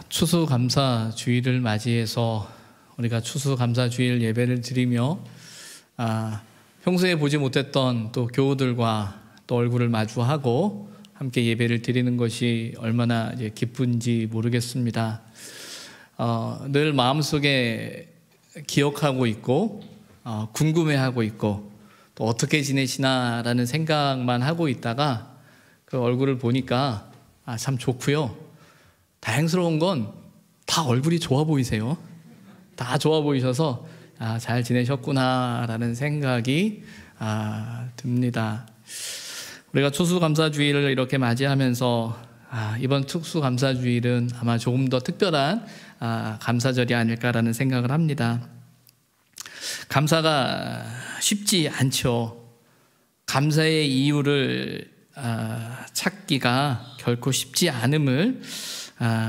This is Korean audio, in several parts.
추수감사주일을 맞이해서 우리가 추수감사주일 예배를 드리며 평소에 보지 못했던 또 교우들과 또 얼굴을 마주하고 함께 예배를 드리는 것이 얼마나 기쁜지 모르겠습니다. 늘 마음속에 기억하고 있고 궁금해하고 있고 또 어떻게 지내시나라는 생각만 하고 있다가 그 얼굴을 보니까 참 좋고요. 다행스러운 건 다 얼굴이 좋아 보이세요. 다 좋아 보이셔서 잘 지내셨구나라는 생각이 듭니다. 우리가 추수감사주일을 이렇게 맞이하면서 이번 추수감사주일은 아마 조금 더 특별한 감사절이 아닐까라는 생각을 합니다. 감사가 쉽지 않죠. 감사의 이유를 찾기가 결코 쉽지 않음을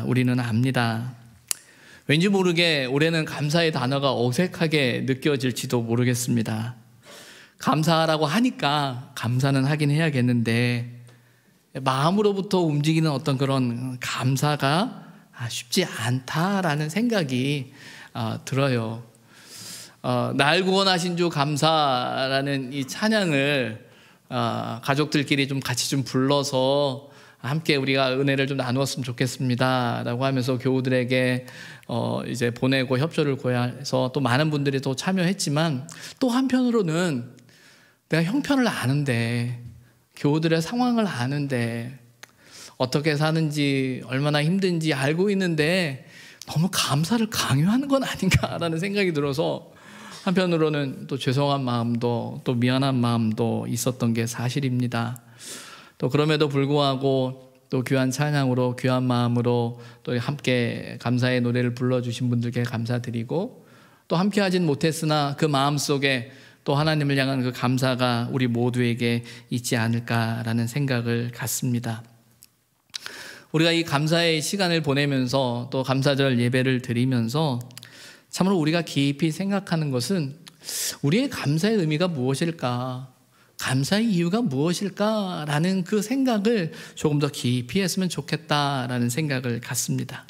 우리는 압니다. 왠지 모르게 올해는 감사의 단어가 어색하게 느껴질지도 모르겠습니다. 감사하라고 하니까 감사는 하긴 해야겠는데 마음으로부터 움직이는 어떤 그런 감사가 쉽지 않다라는 생각이 들어요. 날 구원하신 주 감사라는 이 찬양을 가족들끼리 좀 같이 좀 불러서 함께 우리가 은혜를 좀 나누었으면 좋겠습니다 라고 하면서 교우들에게 이제 보내고 협조를 구해서 또 많은 분들이 또 참여했지만, 또 한편으로는 내가 형편을 아는데, 교우들의 상황을 아는데, 어떻게 사는지 얼마나 힘든지 알고 있는데 너무 감사를 강요하는 건 아닌가라는 생각이 들어서 한편으로는 또 죄송한 마음도 또 미안한 마음도 있었던 게 사실입니다. 또 그럼에도 불구하고 또 귀한 찬양으로 귀한 마음으로 또 함께 감사의 노래를 불러주신 분들께 감사드리고, 또 함께 하진 못했으나 그 마음속에 또 하나님을 향한 그 감사가 우리 모두에게 있지 않을까라는 생각을 갖습니다. 우리가 이 감사의 시간을 보내면서 또 감사절 예배를 드리면서 참으로 우리가 깊이 생각하는 것은 우리의 감사의 의미가 무엇일까, 감사의 이유가 무엇일까라는 그 생각을 조금 더 깊이 했으면 좋겠다라는 생각을 갖습니다.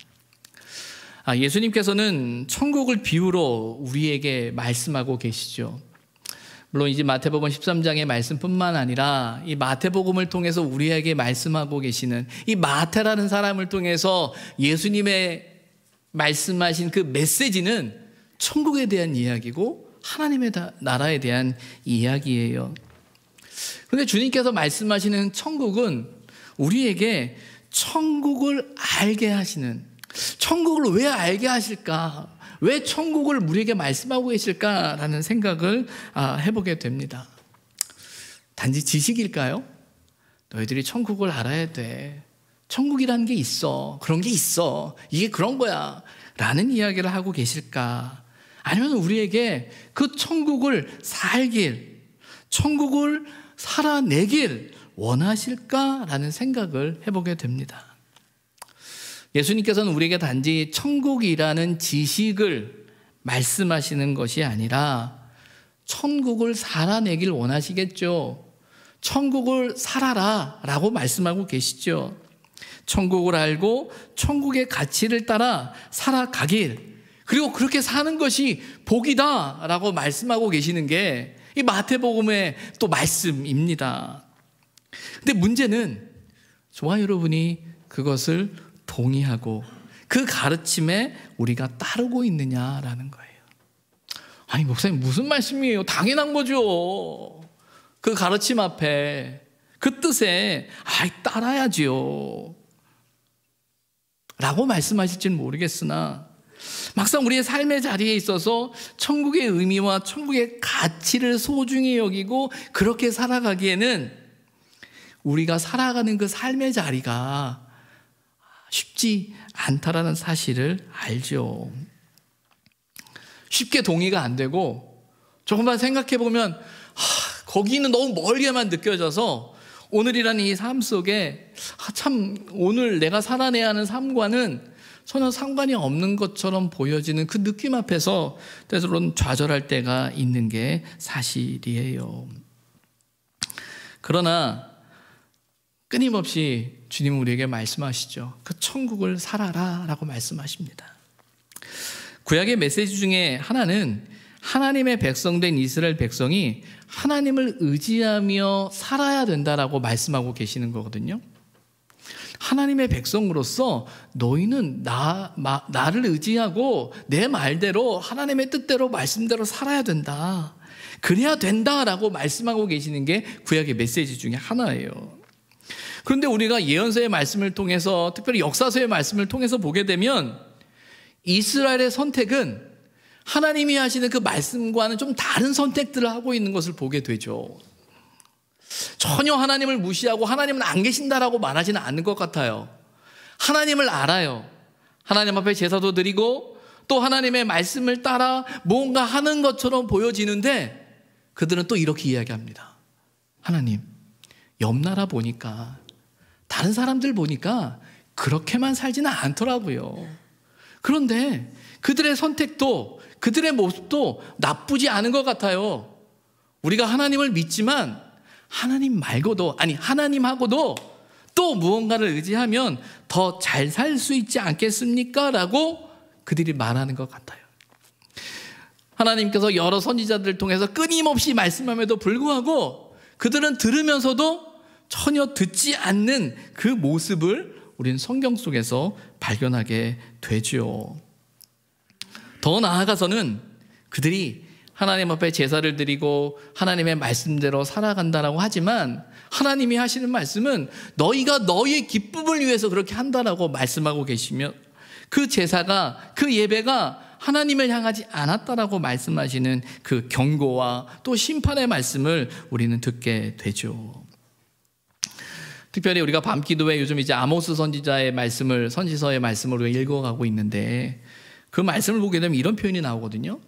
예수님께서는 천국을 비유로 우리에게 말씀하고 계시죠. 물론 이제 마태복음 13장의 말씀뿐만 아니라 이 마태복음을 통해서 우리에게 말씀하고 계시는 이 마태라는 사람을 통해서 예수님의 말씀하신 그 메시지는 천국에 대한 이야기고 하나님의 나라에 대한 이야기예요. 그런데 주님께서 말씀하시는 천국은 우리에게 천국을 알게 하시는, 천국을 왜 알게 하실까, 왜 천국을 우리에게 말씀하고 계실까라는 생각을 해보게 됩니다. 단지 지식일까요? 너희들이 천국을 알아야 돼, 천국이라는 게 있어, 그런 게 있어, 이게 그런 거야 라는 이야기를 하고 계실까? 아니면 우리에게 그 천국을 살길, 천국을 살아내길 원하실까라는 생각을 해보게 됩니다. 예수님께서는 우리에게 단지 천국이라는 지식을 말씀하시는 것이 아니라 천국을 살아내길 원하시겠죠. 천국을 살아라 라고 말씀하고 계시죠. 천국을 알고 천국의 가치를 따라 살아가길, 그리고 그렇게 사는 것이 복이다 라고 말씀하고 계시는 게 이 마태복음의 또 말씀입니다. 근데 문제는 저와 여러분이 그것을 동의하고 그 가르침에 우리가 따르고 있느냐라는 거예요. 아니 목사님 무슨 말씀이에요? 당연한 거죠. 그 가르침 앞에 그 뜻에 따라야지요 라고 말씀하실지는 모르겠으나, 막상 우리의 삶의 자리에 있어서 천국의 의미와 천국의 가치를 소중히 여기고 그렇게 살아가기에는 우리가 살아가는 그 삶의 자리가 쉽지 않다라는 사실을 알죠. 쉽게 동의가 안 되고 조금만 생각해 보면 거기는 너무 멀게만 느껴져서 오늘이라는 이 삶 속에 참 오늘 내가 살아내야 하는 삶과는 전혀 상관이 없는 것처럼 보여지는 그 느낌 앞에서 때로는 좌절할 때가 있는 게 사실이에요. 그러나 끊임없이 주님은 우리에게 말씀하시죠. 그 천국을 살아라 라고 말씀하십니다. 구약의 메시지 중에 하나는 하나님의 백성된 이스라엘 백성이 하나님을 의지하며 살아야 된다라고 말씀하고 계시는 거거든요. 하나님의 백성으로서 너희는 나를 의지하고 내 말대로 하나님의 뜻대로 말씀대로 살아야 된다. 그래야 된다라고 말씀하고 계시는 게 구약의 메시지 중에 하나예요. 그런데 우리가 예언서의 말씀을 통해서, 특별히 역사서의 말씀을 통해서 보게 되면 이스라엘의 선택은 하나님이 하시는 그 말씀과는 좀 다른 선택들을 하고 있는 것을 보게 되죠. 전혀 하나님을 무시하고 하나님은 안 계신다라고 말하지는 않는 것 같아요. 하나님을 알아요. 하나님 앞에 제사도 드리고 또 하나님의 말씀을 따라 뭔가 하는 것처럼 보여지는데 그들은 또 이렇게 이야기합니다. 하나님, 옆 나라 보니까, 다른 사람들 보니까 그렇게만 살지는 않더라고요. 그런데 그들의 선택도, 그들의 모습도 나쁘지 않은 것 같아요. 우리가 하나님을 믿지만 하나님 말고도, 아니 하나님하고도 또 무언가를 의지하면 더 잘 살 수 있지 않겠습니까? 라고 그들이 말하는 것 같아요. 하나님께서 여러 선지자들을 통해서 끊임없이 말씀함에도 불구하고 그들은 들으면서도 전혀 듣지 않는 그 모습을 우리는 성경 속에서 발견하게 되죠. 더 나아가서는 그들이 하나님 앞에 제사를 드리고 하나님의 말씀대로 살아간다라고 하지만 하나님이 하시는 말씀은 너희가 너희의 기쁨을 위해서 그렇게 한다라고 말씀하고 계시며 그 제사가, 그 예배가 하나님을 향하지 않았다라고 말씀하시는 그 경고와 또 심판의 말씀을 우리는 듣게 되죠. 특별히 우리가 밤기도회 요즘 이제 아모스 선지자의 말씀을, 선지서의 말씀을 우리가 읽어가고 있는데 그 말씀을 보게 되면 이런 표현이 나오거든요.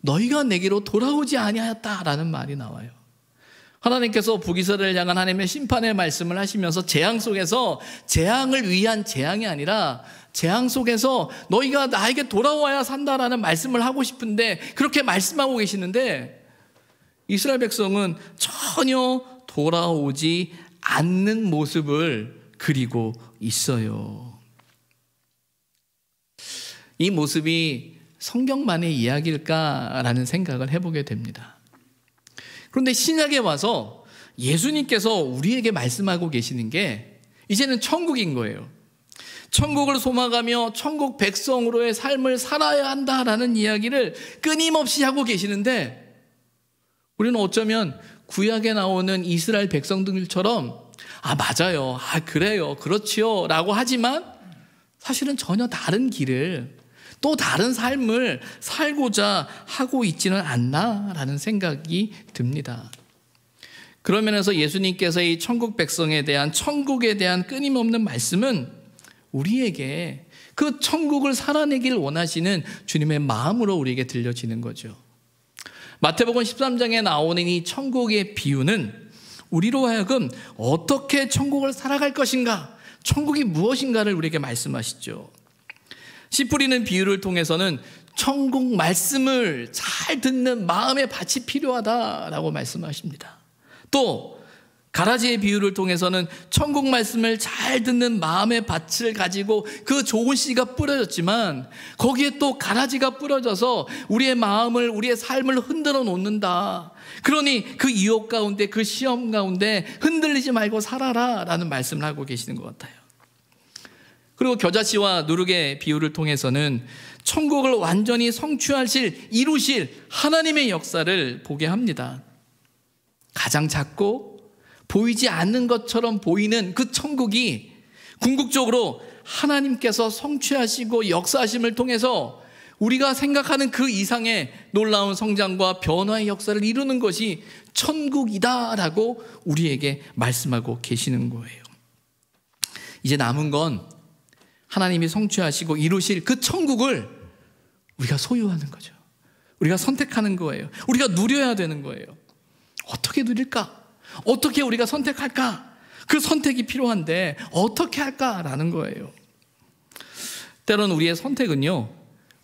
너희가 내게로 돌아오지 아니하였다라는 말이 나와요. 하나님께서 북이스라엘을 향한 하나님의 심판의 말씀을 하시면서 재앙 속에서 재앙을 위한 재앙이 아니라 재앙 속에서 너희가 나에게 돌아와야 산다라는 말씀을 하고 싶은데 그렇게 말씀하고 계시는데 이스라엘 백성은 전혀 돌아오지 않는 모습을 그리고 있어요. 이 모습이 성경만의 이야기일까라는 생각을 해보게 됩니다. 그런데 신약에 와서 예수님께서 우리에게 말씀하고 계시는 게 이제는 천국인 거예요. 천국을 소망하며 천국 백성으로의 삶을 살아야 한다라는 이야기를 끊임없이 하고 계시는데 우리는 어쩌면 구약에 나오는 이스라엘 백성들처럼 맞아요, 그래요, 그렇지요 라고 하지만 사실은 전혀 다른 길을, 또 다른 삶을 살고자 하고 있지는 않나라는 생각이 듭니다. 그런 면에서 예수님께서 이 천국 백성에 대한, 천국에 대한 끊임없는 말씀은 우리에게 그 천국을 살아내길 원하시는 주님의 마음으로 우리에게 들려지는 거죠. 마태복음 13장에 나오는 이 천국의 비유는 우리로 하여금 어떻게 천국을 살아갈 것인가, 천국이 무엇인가를 우리에게 말씀하시죠. 씨 뿌리는 비유를 통해서는 천국 말씀을 잘 듣는 마음의 밭이 필요하다라고 말씀하십니다. 또 가라지의 비유를 통해서는 천국 말씀을 잘 듣는 마음의 밭을 가지고 그 좋은 씨가 뿌려졌지만 거기에 또 가라지가 뿌려져서 우리의 마음을, 우리의 삶을 흔들어 놓는다. 그러니 그 유혹 가운데, 그 시험 가운데 흔들리지 말고 살아라 라는 말씀을 하고 계시는 것 같아요. 그리고 겨자씨와 누룩의 비유를 통해서는 천국을 완전히 성취하실, 이루실 하나님의 역사를 보게 합니다. 가장 작고 보이지 않는 것처럼 보이는 그 천국이 궁극적으로 하나님께서 성취하시고 역사하심을 통해서 우리가 생각하는 그 이상의 놀라운 성장과 변화의 역사를 이루는 것이 천국이다라고 우리에게 말씀하고 계시는 거예요. 이제 남은 건 하나님이 성취하시고 이루실 그 천국을 우리가 소유하는 거죠. 우리가 선택하는 거예요. 우리가 누려야 되는 거예요. 어떻게 누릴까? 어떻게 우리가 선택할까? 그 선택이 필요한데 어떻게 할까라는 거예요. 때로는 우리의 선택은요,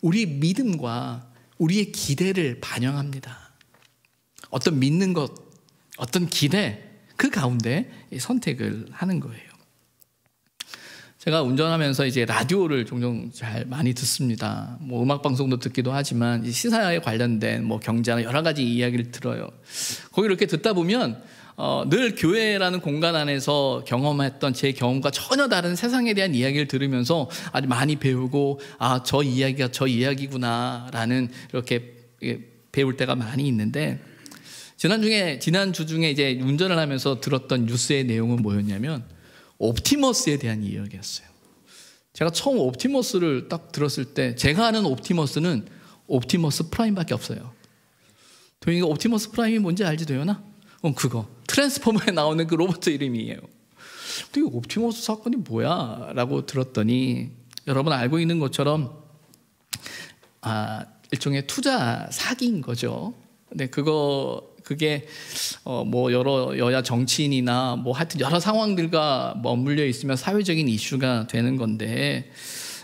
우리 믿음과 우리의 기대를 반영합니다. 어떤 믿는 것, 어떤 기대, 그 가운데 선택을 하는 거예요. 제가 운전하면서 이제 라디오를 종종 많이 듣습니다. 뭐 음악 방송도 듣기도 하지만 시사에 관련된 뭐 경제나 여러 가지 이야기를 들어요. 거기 이렇게 듣다 보면 늘 교회라는 공간 안에서 경험했던 제 경험과 전혀 다른 세상에 대한 이야기를 들으면서 아주 많이 배우고, 아, 저 이야기가 저 이야기구나라는 이렇게 배울 때가 많이 있는데, 지난주 중에 이제 운전을 하면서 들었던 뉴스의 내용은 뭐였냐면 옵티머스에 대한 이야기였어요. 제가 처음 옵티머스를 딱 들었을 때, 제가 아는 옵티머스는 옵티머스 프라임밖에 없어요. 도영이가 옵티머스 프라임이 뭔지 알지, 도영아? 그거 트랜스포머에 나오는 그 로봇 이름이에요. 근데 이 옵티머스 사건이 뭐야? 라고 들었더니, 여러분 알고 있는 것처럼 일종의 투자 사기인 거죠. 근데 그게 뭐 여야 정치인이나 뭐 하여튼 여러 상황들과 맞물려 있으면 사회적인 이슈가 되는 건데,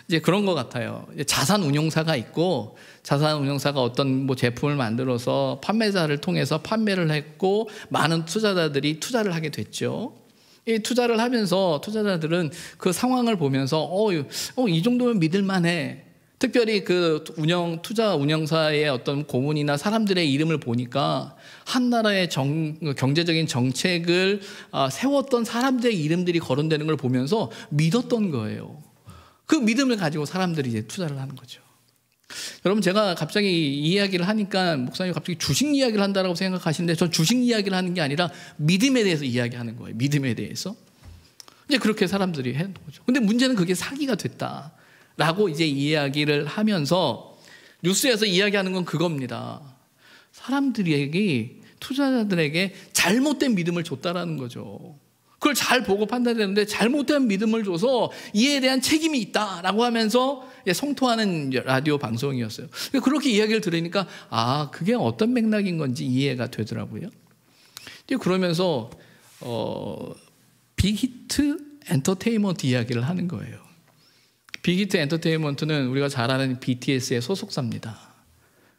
이제 그런 것 같아요. 자산 운용사가 있고, 자산 운용사가 어떤 뭐 제품을 만들어서 판매자를 통해서 판매를 했고, 많은 투자자들이 투자를 하게 됐죠. 이 투자를 하면서 투자자들은 그 상황을 보면서 이 정도면 믿을만해. 특별히 그 투자 운영사의 어떤 고문이나 사람들의 이름을 보니까 한 나라의 경제적인 정책을 세웠던 사람들의 이름들이 거론되는 걸 보면서 믿었던 거예요. 그 믿음을 가지고 사람들이 이제 투자를 하는 거죠. 여러분, 제가 갑자기 이 이야기를 하니까 목사님이 갑자기 주식 이야기를 한다고 생각하시는데, 전 주식 이야기를 하는 게 아니라 믿음에 대해서 이야기하는 거예요. 믿음에 대해서. 이제 그렇게 사람들이 하는 거죠. 근데 문제는 그게 사기가 됐다라고 이제 이야기를 하면서 뉴스에서 이야기하는 건 그겁니다. 사람들에게, 투자자들에게 잘못된 믿음을 줬다라는 거죠. 그걸 잘 보고 판단되는데 잘못된 믿음을 줘서 이에 대한 책임이 있다라고 하면서 성토하는 라디오 방송이었어요. 그렇게 이야기를 들으니까 그게 어떤 맥락인 건지 이해가 되더라고요. 그러면서 빅히트 엔터테인먼트 이야기를 하는 거예요. 빅히트 엔터테인먼트는 우리가 잘 아는 BTS의 소속사입니다.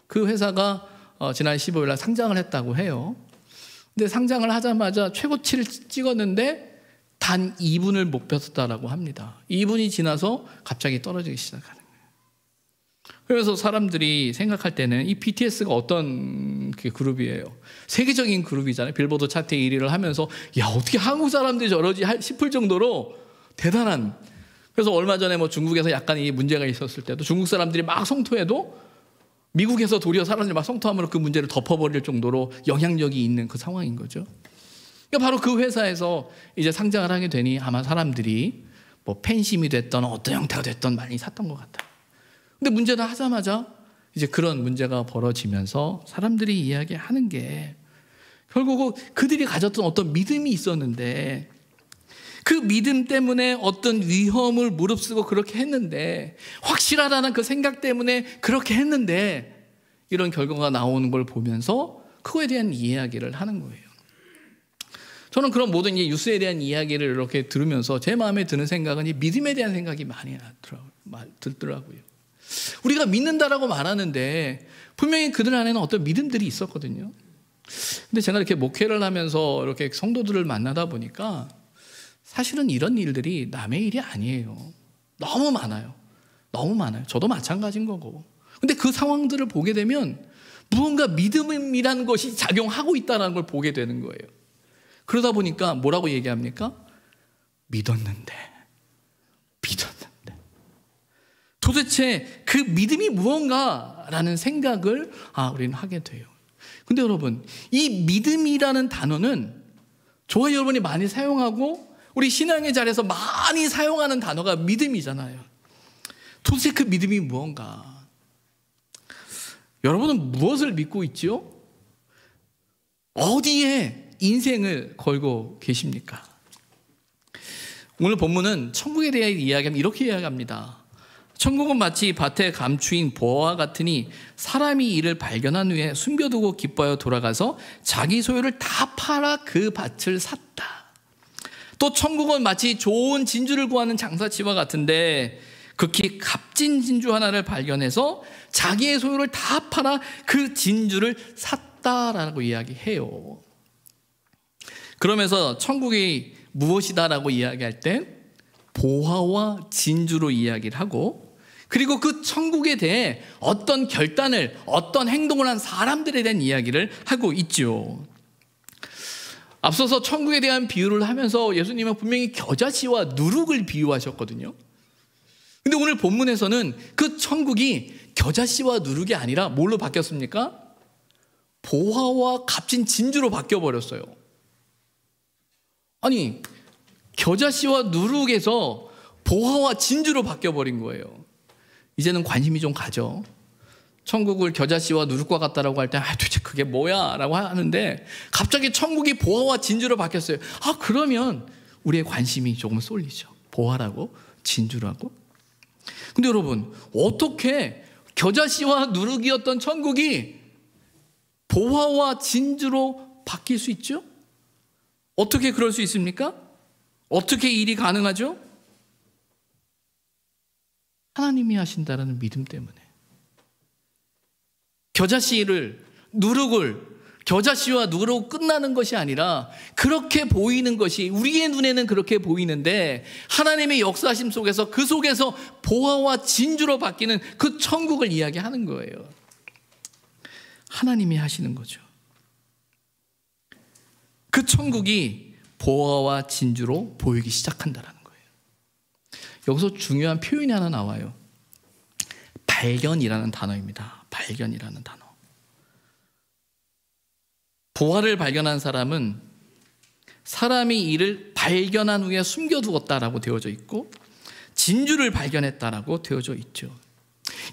그 회사가 지난 15일 날 상장을 했다고 해요. 근데 상장을 하자마자 최고치를 찍었는데 단 2분을 못 폈다라고 합니다. 2분이 지나서 갑자기 떨어지기 시작하는 거예요. 그래서 사람들이 생각할 때는 이 BTS가 어떤 그룹이에요? 세계적인 그룹이잖아요. 빌보드 차트 1위를 하면서 어떻게 한국 사람들이 저러지 싶을 정도로 대단한. 그래서 얼마 전에 뭐 중국에서 약간 이 문제가 있었을 때도 중국 사람들이 막 성토해도 미국에서 도리어 사람들이 막 성토하면 그 문제를 덮어버릴 정도로 영향력이 있는 그 상황인 거죠. 그러니까 바로 그 회사에서 이제 상장을 하게 되니 아마 사람들이 뭐 팬심이 됐던 어떤 형태가 됐던 많이 샀던 것 같아요. 근데 문제는 하자마자 이제 그런 문제가 벌어지면서 사람들이 이야기하는 게 결국은 그들이 가졌던 어떤 믿음이 있었는데, 그 믿음 때문에 어떤 위험을 무릅쓰고 그렇게 했는데, 확실하다는 그 생각 때문에 그렇게 했는데, 이런 결과가 나오는 걸 보면서 그거에 대한 이야기를 하는 거예요. 저는 그런 모든 뉴스에 대한 이야기를 이렇게 들으면서 제 마음에 드는 생각은 이 믿음에 대한 생각이 많이 들더라고요. 우리가 믿는다라고 말하는데 분명히 그들 안에는 어떤 믿음들이 있었거든요. 근데 제가 이렇게 목회를 하면서 이렇게 성도들을 만나다 보니까 사실은 이런 일들이 남의 일이 아니에요. 너무 많아요. 너무 많아요. 저도 마찬가지인 거고. 근데 그 상황들을 보게 되면 무언가 믿음이라는 것이 작용하고 있다는 걸 보게 되는 거예요. 그러다 보니까 뭐라고 얘기합니까? 믿었는데. 도대체 그 믿음이 무언가라는 생각을 우리는 하게 돼요. 근데 여러분, 이 믿음이라는 단어는 저와 여러분이 많이 사용하고 우리 신앙의 자리에서 많이 사용하는 단어가 믿음이잖아요. 도대체 그 믿음이 무언가? 여러분은 무엇을 믿고 있지요? 어디에 인생을 걸고 계십니까? 오늘 본문은 천국에 대해 이야기하면 이렇게 이야기합니다. 천국은 마치 밭에 감추인 보화와 같으니 사람이 이를 발견한 후에 숨겨두고 기뻐하여 돌아가서 자기 소유를 다 팔아 그 밭을 샀다. 또 천국은 마치 좋은 진주를 구하는 장사치와 같은데 극히 값진 진주 하나를 발견해서 자기의 소유를 다 팔아 그 진주를 샀다라고 이야기해요. 그러면서 천국이 무엇이다라고 이야기할 때 보화와 진주로 이야기를 하고, 그리고 그 천국에 대해 어떤 결단을, 어떤 행동을 한 사람들에 대한 이야기를 하고 있죠. 앞서서 천국에 대한 비유를 하면서 예수님은 분명히 겨자씨와 누룩을 비유하셨거든요. 근데 오늘 본문에서는 그 천국이 겨자씨와 누룩이 아니라 뭘로 바뀌었습니까? 보화와 값진 진주로 바뀌어버렸어요. 아니, 겨자씨와 누룩에서 보화와 진주로 바뀌어버린 거예요. 이제는 관심이 좀 가죠. 천국을 겨자씨와 누룩과 같다라고 할 때 도대체 그게 뭐야? 라고 하는데 갑자기 천국이 보화와 진주로 바뀌었어요. 그러면 우리의 관심이 조금 쏠리죠. 보화라고 진주라고. 근데 여러분, 어떻게 겨자씨와 누룩이었던 천국이 보화와 진주로 바뀔 수 있죠? 어떻게 그럴 수 있습니까? 어떻게 일이 가능하죠? 하나님이 하신다라는 믿음 때문에. 겨자씨와 누룩으로 끝나는 것이 아니라 그렇게 보이는 것이, 우리의 눈에는 그렇게 보이는데 하나님의 역사심 속에서, 그 속에서 보화와 진주로 바뀌는 그 천국을 이야기하는 거예요. 하나님이 하시는 거죠. 그 천국이 보화와 진주로 보이기 시작한다라는 거예요. 여기서 중요한 표현이 하나 나와요. 발견이라는 단어입니다. 발견이라는 단어. 보화를 발견한 사람은 사람이 이를 발견한 후에 숨겨두었다라고 되어져 있고, 진주를 발견했다라고 되어져 있죠.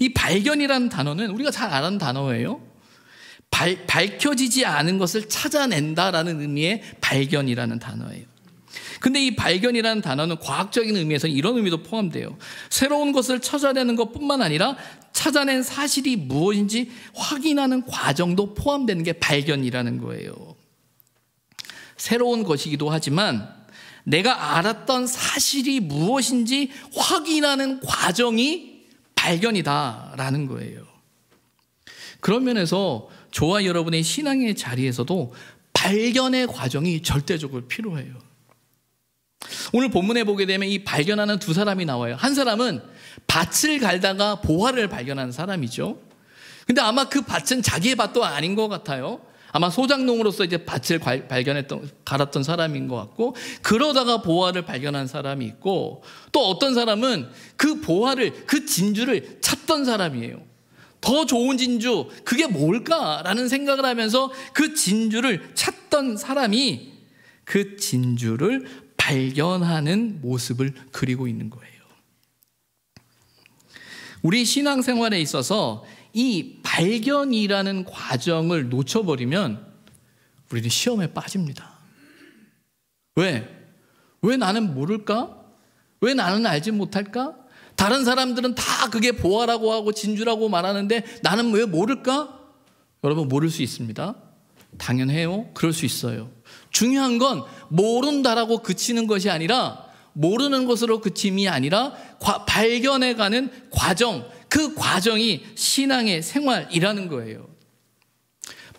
이 발견이라는 단어는 우리가 잘 아는 단어예요. 밝혀지지 않은 것을 찾아낸다라는 의미의 발견이라는 단어예요. 근데 이 발견이라는 단어는 과학적인 의미에서 이런 의미도 포함돼요. 새로운 것을 찾아내는 것뿐만 아니라 찾아낸 사실이 무엇인지 확인하는 과정도 포함되는 게 발견이라는 거예요. 새로운 것이기도 하지만 내가 알았던 사실이 무엇인지 확인하는 과정이 발견이다라는 거예요. 그런 면에서 저와 여러분의 신앙의 자리에서도 발견의 과정이 절대적으로 필요해요. 오늘 본문에 보게 되면 이 발견하는 두 사람이 나와요. 한 사람은 밭을 갈다가 보화를 발견한 사람이죠. 근데 아마 그 밭은 자기의 밭도 아닌 것 같아요. 아마 소작농으로서 이제 밭을 갈았던 사람인 것 같고, 그러다가 보화를 발견한 사람이 있고, 또 어떤 사람은 그 진주를 찾던 사람이에요. 더 좋은 진주, 그게 뭘까라는 생각을 하면서 그 진주를 찾던 사람이 그 진주를 발견하는 모습을 그리고 있는 거예요. 우리 신앙생활에 있어서 이 발견이라는 과정을 놓쳐버리면 우리는 시험에 빠집니다. 왜 나는 모를까? 왜 나는 알지 못할까? 다른 사람들은 다 그게 보화라고 하고 진주라고 말하는데 나는 왜 모를까? 여러분, 모를 수 있습니다. 당연해요. 그럴 수 있어요. 중요한 건 모른다라고 그치는 것이 아니라, 모르는 것으로 그침이 아니라 발견해가는 과정, 그 과정이 신앙의 생활이라는 거예요.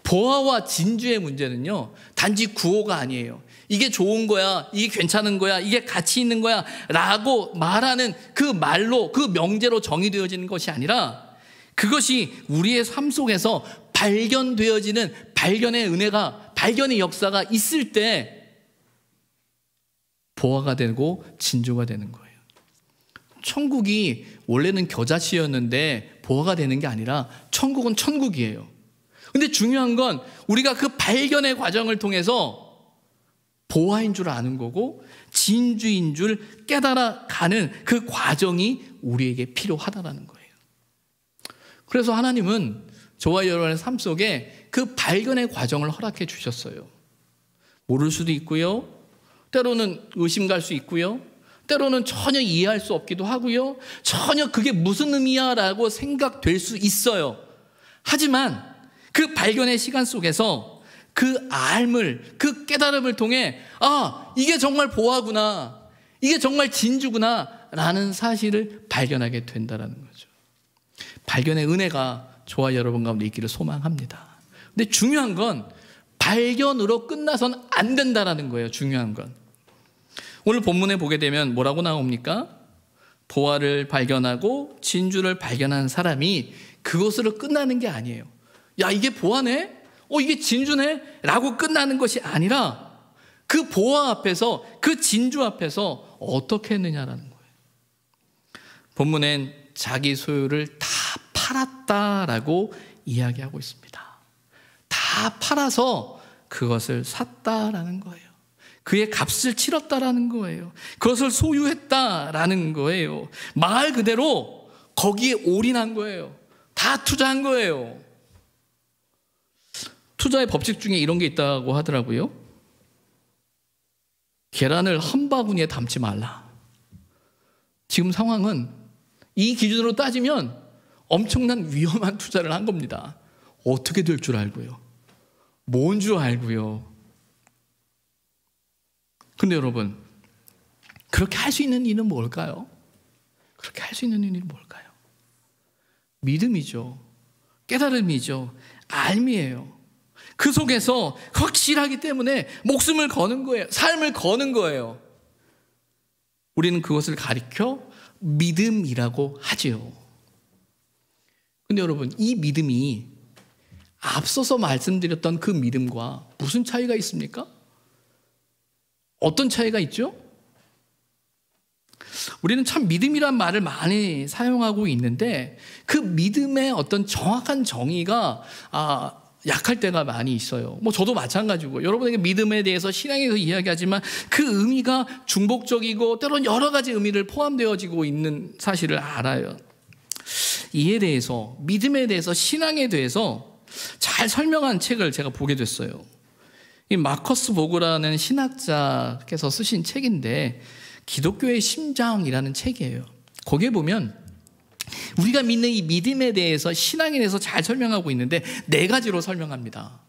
보화와 진주의 문제는요, 단지 구호가 아니에요. 이게 좋은 거야, 이게 괜찮은 거야, 이게 가치 있는 거야 라고 말하는 그 말로, 그 명제로 정의되어지는 것이 아니라, 그것이 우리의 삶 속에서 발견되어지는 발견의 은혜가, 발견의 역사가 있을 때 보화가 되고 진주가 되는 거예요. 천국이 원래는 겨자씨였는데 보화가 되는 게 아니라 천국은 천국이에요. 근데 중요한 건 우리가 그 발견의 과정을 통해서 보화인 줄 아는 거고 진주인 줄 깨달아가는 그 과정이 우리에게 필요하다는 거예요. 그래서 하나님은 저와 여러분의 삶 속에 그 발견의 과정을 허락해 주셨어요. 모를 수도 있고요, 때로는 의심갈 수 있고요, 때로는 전혀 이해할 수 없기도 하고요, 전혀 그게 무슨 의미야 라고 생각될 수 있어요. 하지만 그 발견의 시간 속에서 그 알물, 그 깨달음을 통해 이게 정말 보화구나, 이게 정말 진주구나 라는 사실을 발견하게 된다는 거죠. 발견의 은혜가 저와 여러분 가운데 있기를 소망합니다. 근데 중요한 건 발견으로 끝나선 안 된다라는 거예요. 중요한 건. 오늘 본문에 보게 되면 뭐라고 나옵니까? 보화를 발견하고 진주를 발견한 사람이 그것으로 끝나는 게 아니에요. 야, 이게 보화네? 이게 진주네? 라고 끝나는 것이 아니라 그 보화 앞에서, 그 진주 앞에서 어떻게 했느냐라는 거예요. 본문엔 자기 소유를 다 팔았다라고 이야기하고 있습니다. 다 팔아서 그것을 샀다라는 거예요. 그의 값을 치렀다라는 거예요. 그것을 소유했다라는 거예요. 말 그대로 거기에 올인한 거예요. 다 투자한 거예요. 투자의 법칙 중에 이런 게 있다고 하더라고요. 계란을 한 바구니에 담지 말라. 지금 상황은 이 기준으로 따지면 엄청난 위험한 투자를 한 겁니다. 어떻게 될 줄 알고요. 뭔 줄 알고요. 근데 여러분, 그렇게 할 수 있는 일은 뭘까요? 그렇게 할 수 있는 일은 뭘까요? 믿음이죠. 깨달음이죠. 알미예요. 그 속에서 확실하기 때문에 목숨을 거는 거예요. 삶을 거는 거예요. 우리는 그것을 가리켜 믿음이라고 하지요. 근데 여러분, 이 믿음이 앞서서 말씀드렸던 그 믿음과 무슨 차이가 있습니까? 어떤 차이가 있죠? 우리는 참 믿음이란 말을 많이 사용하고 있는데 그 믿음의 어떤 정확한 정의가 약할 때가 많이 있어요. 저도 마찬가지고 여러분에게 믿음에 대해서 신앙에 대해서 이야기하지만 그 의미가 중복적이고 때로는 여러 가지 의미를 포함되어지고 있는 사실을 알아요. 이에 대해서, 믿음에 대해서, 신앙에 대해서 잘 설명한 책을 제가 보게 됐어요. 이 마커스 보그라는 신학자께서 쓰신 책인데 기독교의 심장이라는 책이에요. 거기에 보면 우리가 믿는 이 믿음에 대해서, 신앙에 대해서 잘 설명하고 있는데 4가지로 설명합니다.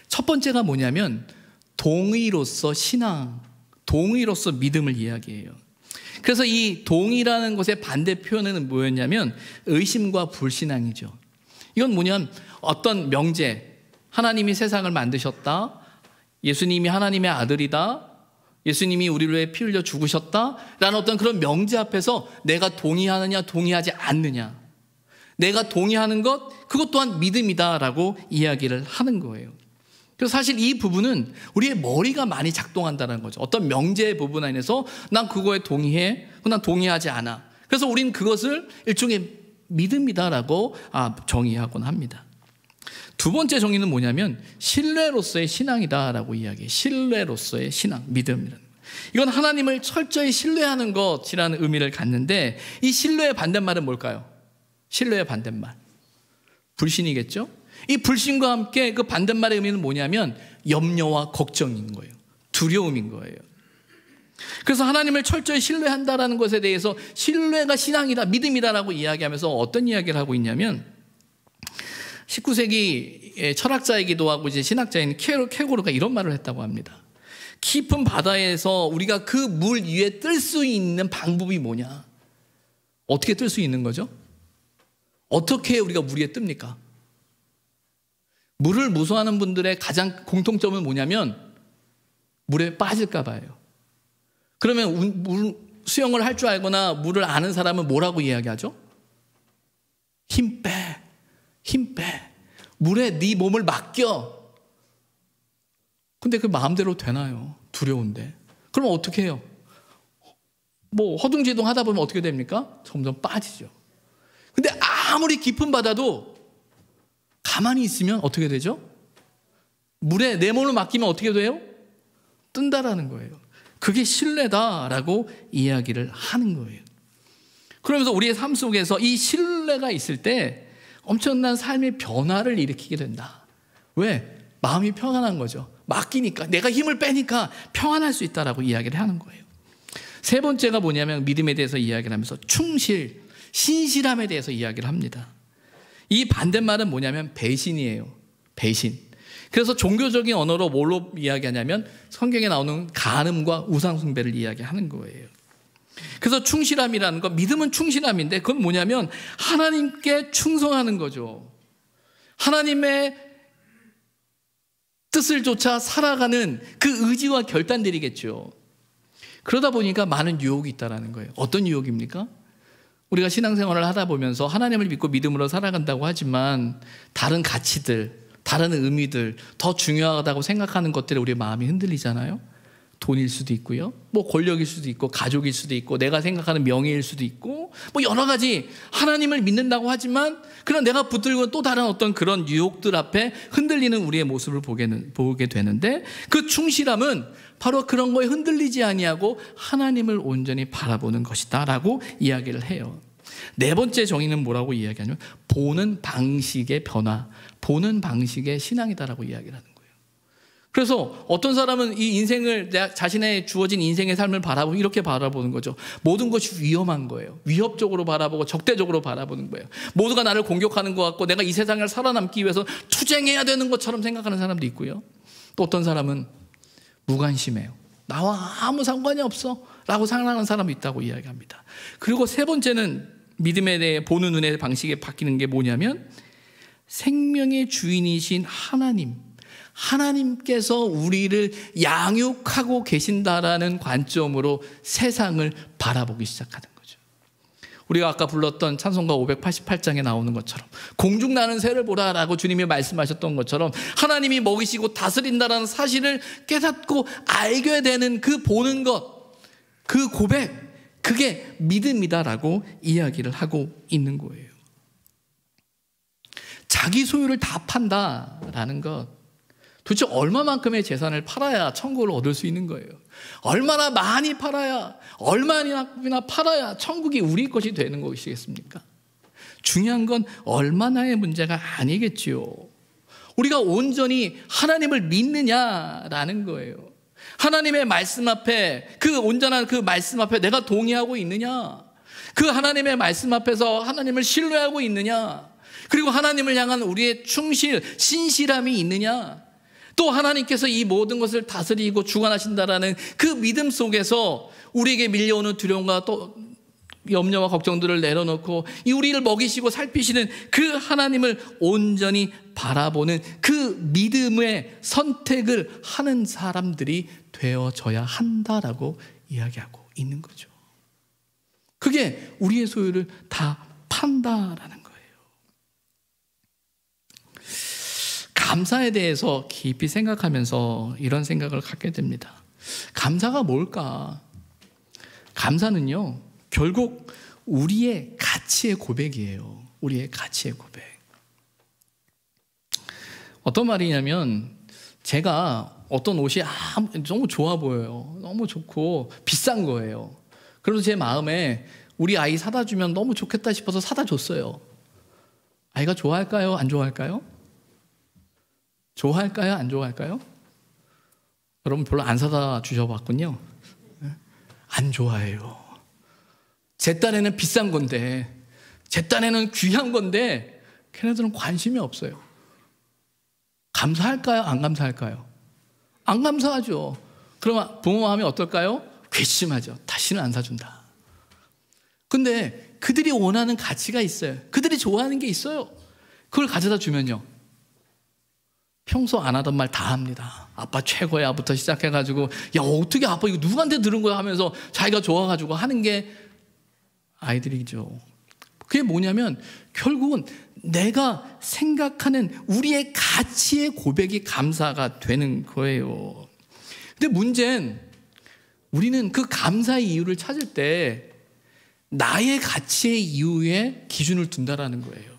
첫 번째가 뭐냐면 동의로서 신앙, 동의로서 믿음을 이야기해요. 그래서 이 동의라는 것의 반대 표현은 뭐였냐면 의심과 불신앙이죠. 이건 뭐냐면 어떤 명제, 하나님이 세상을 만드셨다, 예수님이 하나님의 아들이다, 예수님이 우리를 위해 피 흘려 죽으셨다 라는 어떤 그런 명제 앞에서 내가 동의하느냐 동의하지 않느냐, 내가 동의하는 것, 그것 또한 믿음이다 라고 이야기를 하는 거예요. 그래서 사실 이 부분은 우리의 머리가 많이 작동한다는 거죠. 어떤 명제의 부분 안에서 난 그거에 동의해, 난 동의하지 않아. 그래서 우리는 그것을 일종의 믿음이다라고 정의하곤 합니다. 두 번째 정의는 뭐냐면 신뢰로서의 신앙이다라고 이야기해요. 신뢰로서의 신앙, 믿음이라는 거예요. 이건 하나님을 철저히 신뢰하는 것이라는 의미를 갖는데 이 신뢰의 반대말은 뭘까요? 신뢰의 반대말, 불신이겠죠? 이 불신과 함께 그 반대말의 의미는 뭐냐면 염려와 걱정인 거예요. 두려움인 거예요. 그래서 하나님을 철저히 신뢰한다라는 것에 대해서 신뢰가 신앙이다, 믿음이다라고 이야기하면서 어떤 이야기를 하고 있냐면 19세기 철학자이기도 하고 이제 신학자인 케고르가 이런 말을 했다고 합니다. 깊은 바다에서 우리가 그 물 위에 뜰 수 있는 방법이 뭐냐? 어떻게 뜰 수 있는 거죠? 어떻게 우리가 물 위에 뜹니까? 물을 무서워하는 분들의 가장 공통점은 뭐냐면 물에 빠질까 봐요. 그러면 수영을 할 줄 알거나 물을 아는 사람은 뭐라고 이야기하죠? 힘 빼, 힘 빼. 물에 네 몸을 맡겨. 근데 그 마음대로 되나요? 두려운데. 그럼 어떻게 해요? 허둥지둥 하다 보면 어떻게 됩니까? 점점 빠지죠. 근데 아무리 깊은 바다도 가만히 있으면 어떻게 되죠? 물에 내 몸을 맡기면 어떻게 돼요? 뜬다라는 거예요. 그게 신뢰다라고 이야기를 하는 거예요. 그러면서 우리의 삶 속에서 이 신뢰가 있을 때 엄청난 삶의 변화를 일으키게 된다. 왜? 마음이 평안한 거죠. 맡기니까, 내가 힘을 빼니까 평안할 수 있다라고 이야기를 하는 거예요. 세 번째가 뭐냐면 믿음에 대해서 이야기를 하면서 충실, 신실함에 대해서 이야기를 합니다. 이 반대말은 뭐냐면 배신이에요. 배신. 그래서 종교적인 언어로 뭘로 이야기하냐면 성경에 나오는 간음과 우상숭배를 이야기하는 거예요. 그래서 충실함이라는 거, 믿음은 충실함인데 그건 뭐냐면 하나님께 충성하는 거죠. 하나님의 뜻을 쫓아 살아가는 그 의지와 결단들이겠죠. 그러다 보니까 많은 유혹이 있다는 거예요. 어떤 유혹입니까? 우리가 신앙생활을 하다 보면서 하나님을 믿고 믿음으로 살아간다고 하지만 다른 가치들, 다른 의미들, 더 중요하다고 생각하는 것들에 우리의 마음이 흔들리잖아요. 돈일 수도 있고요, 뭐 권력일 수도 있고, 가족일 수도 있고, 내가 생각하는 명예일 수도 있고, 뭐 여러 가지 하나님을 믿는다고 하지만 그런 내가 붙들고 또 다른 어떤 그런 유혹들 앞에 흔들리는 우리의 모습을 보게 되는데, 그 충실함은 바로 그런 거에 흔들리지 아니하고 하나님을 온전히 바라보는 것이다 라고 이야기를 해요. 네 번째 정의는 뭐라고 이야기하냐면 보는 방식의 변화, 보는 방식의 신앙이다라고 이야기를 하는 거예요. 그래서 어떤 사람은 이 인생을, 자신의 주어진 인생의 삶을 바라보고 이렇게 바라보는 거죠. 모든 것이 위험한 거예요. 위협적으로 바라보고 적대적으로 바라보는 거예요. 모두가 나를 공격하는 것 같고 내가 이 세상을 살아남기 위해서 투쟁해야 되는 것처럼 생각하는 사람도 있고요. 또 어떤 사람은 무관심해요. 나와 아무 상관이 없어 라고 생각하는 사람도 있다고 이야기합니다. 그리고 세 번째는 믿음에 대해 보는 눈의 방식이 바뀌는 게 뭐냐면 생명의 주인이신 하나님께서 우리를 양육하고 계신다라는 관점으로 세상을 바라보기 시작하는 거죠. 우리가 아까 불렀던 찬송가 588장에 나오는 것처럼 공중나는 새를 보라라고 주님이 말씀하셨던 것처럼 하나님이 먹이시고 다스린다라는 사실을 깨닫고 알게 되는 그 보는 것, 그 고백, 그게 믿음이다라고 이야기를 하고 있는 거예요. 자기 소유를 다 판다라는 것, 도대체 얼마만큼의 재산을 팔아야 천국을 얻을 수 있는 거예요? 얼마나 많이 팔아야, 얼마나 팔아야 천국이 우리 것이 되는 것이겠습니까? 중요한 건 얼마나의 문제가 아니겠지요. 우리가 온전히 하나님을 믿느냐라는 거예요. 하나님의 말씀 앞에, 그 온전한 그 말씀 앞에 내가 동의하고 있느냐? 그 하나님의 말씀 앞에서 하나님을 신뢰하고 있느냐? 그리고 하나님을 향한 우리의 신실함이 있느냐? 또 하나님께서 이 모든 것을 다스리고 주관하신다라는 그 믿음 속에서 우리에게 밀려오는 두려움과 또 염려와 걱정들을 내려놓고 이 우리를 먹이시고 살피시는 그 하나님을 온전히 바라보는 그 믿음의 선택을 하는 사람들이 되어져야 한다라고 이야기하고 있는 거죠. 그게 우리의 소유를 다 판다라는 거예요. 감사에 대해서 깊이 생각하면서 이런 생각을 갖게 됩니다. 감사가 뭘까? 감사는요, 결국 우리의 가치의 고백이에요. 우리의 가치의 고백. 어떤 말이냐면, 제가 어떤 옷이 너무 좋아 보여요. 너무 좋고 비싼 거예요. 그래서 제 마음에 우리 아이 사다 주면 너무 좋겠다 싶어서 사다 줬어요. 아이가 좋아할까요? 안 좋아할까요? 좋아할까요? 안 좋아할까요? 여러분 별로 안 사다 주셔봤군요. 안 좋아해요. 제 딴에는 비싼 건데, 제 딴에는 귀한 건데 걔네들은 관심이 없어요. 감사할까요? 안 감사할까요? 안 감사하죠. 그러면 부모 마음이 어떨까요? 괘씸하죠. 다시는 안 사준다. 근데 그들이 원하는 가치가 있어요. 그들이 좋아하는 게 있어요. 그걸 가져다 주면요, 평소 안 하던 말 다 합니다. 아빠 최고야 부터 시작해가지고, 야 어떻게 아빠 이거 누구한테 들은 거야 하면서 자기가 좋아가지고 하는 게 아이들이죠. 그게 뭐냐면 결국은 내가 생각하는 우리의 가치의 고백이 감사가 되는 거예요. 근데 문제는 우리는 그 감사의 이유를 찾을 때 나의 가치의 이유에 기준을 둔다라는 거예요.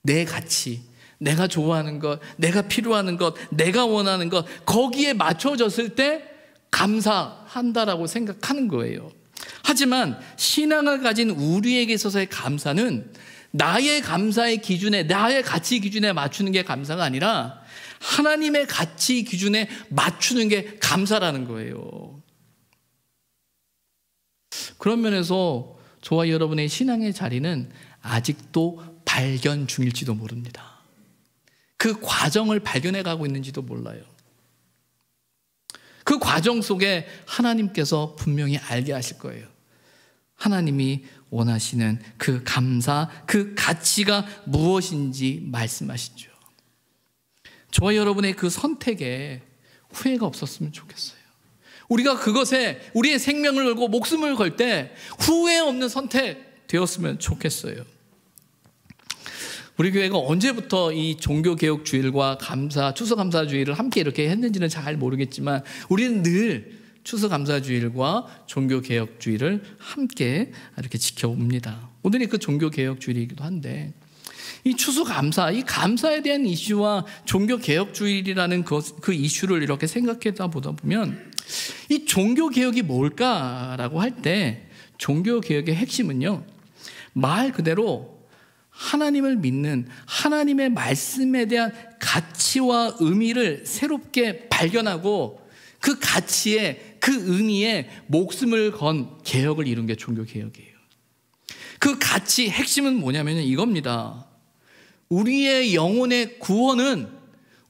내 가치, 내가 좋아하는 것, 내가 필요하는 것, 내가 원하는 것, 거기에 맞춰졌을 때 감사한다라고 생각하는 거예요. 하지만 신앙을 가진 우리에게 있어서의 감사는 나의 감사의 기준에, 나의 가치 기준에 맞추는 게 감사가 아니라 하나님의 가치 기준에 맞추는 게 감사라는 거예요. 그런 면에서 저와 여러분의 신앙의 자리는 아직도 발견 중일지도 모릅니다. 그 과정을 발견해 가고 있는지도 몰라요. 그 과정 속에 하나님께서 분명히 알게 하실 거예요. 하나님이 원하시는 그 감사, 그 가치가 무엇인지 말씀하시죠. 저와 여러분의 그 선택에 후회가 없었으면 좋겠어요. 우리가 그것에 우리의 생명을 걸고 목숨을 걸 때 후회 없는 선택 되었으면 좋겠어요. 우리 교회가 언제부터 이 종교개혁주일과 추수감사주일을 함께 이렇게 했는지는 잘 모르겠지만 우리는 늘 추수감사주일과 종교개혁주일을 함께 이렇게 지켜옵니다. 오늘이 그 종교개혁주일이기도 한데, 이 추수감사, 이 감사에 대한 이슈와 종교개혁주일이라는 그 이슈를 이렇게 생각하다 보다 보면 이 종교개혁이 뭘까라고 할 때 종교개혁의 핵심은요, 말 그대로 하나님을 믿는 하나님의 말씀에 대한 가치와 의미를 새롭게 발견하고 그 가치에, 그 의미에 목숨을 건 개혁을 이룬 게 종교개혁이에요. 그 가치 핵심은 뭐냐면 이겁니다. 우리의 영혼의 구원은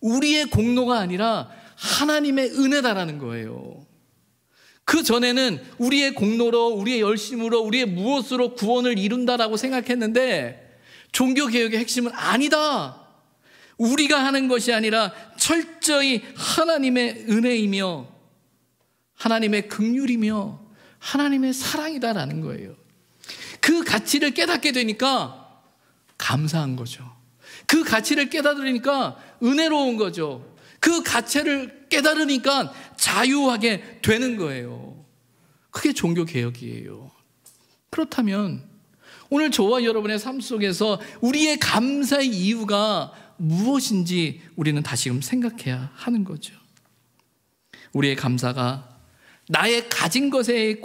우리의 공로가 아니라 하나님의 은혜다라는 거예요. 그 전에는 우리의 공로로, 우리의 열심으로, 우리의 무엇으로 구원을 이룬다라고 생각했는데 종교개혁의 핵심은 아니다. 우리가 하는 것이 아니라 철저히 하나님의 은혜이며 하나님의 긍휼이며 하나님의 사랑이다라는 거예요. 그 가치를 깨닫게 되니까 감사한 거죠. 그 가치를 깨달으니까 은혜로운 거죠. 그 가치를 깨달으니까 자유하게 되는 거예요. 그게 종교개혁이에요. 그렇다면 오늘 저와 여러분의 삶 속에서 우리의 감사의 이유가 무엇인지 우리는 다시금 생각해야 하는 거죠. 우리의 감사가 나의 가진 것에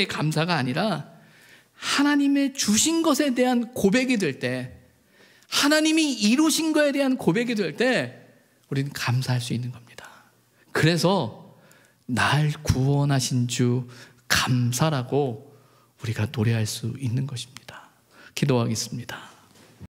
감사가 아니라 하나님의 주신 것에 대한 고백이 될 때, 하나님이 이루신 것에 대한 고백이 될 때 우리는 감사할 수 있는 겁니다. 그래서 날 구원하신 주 감사라고 우리가 노래할 수 있는 것입니다. 기도하겠습니다.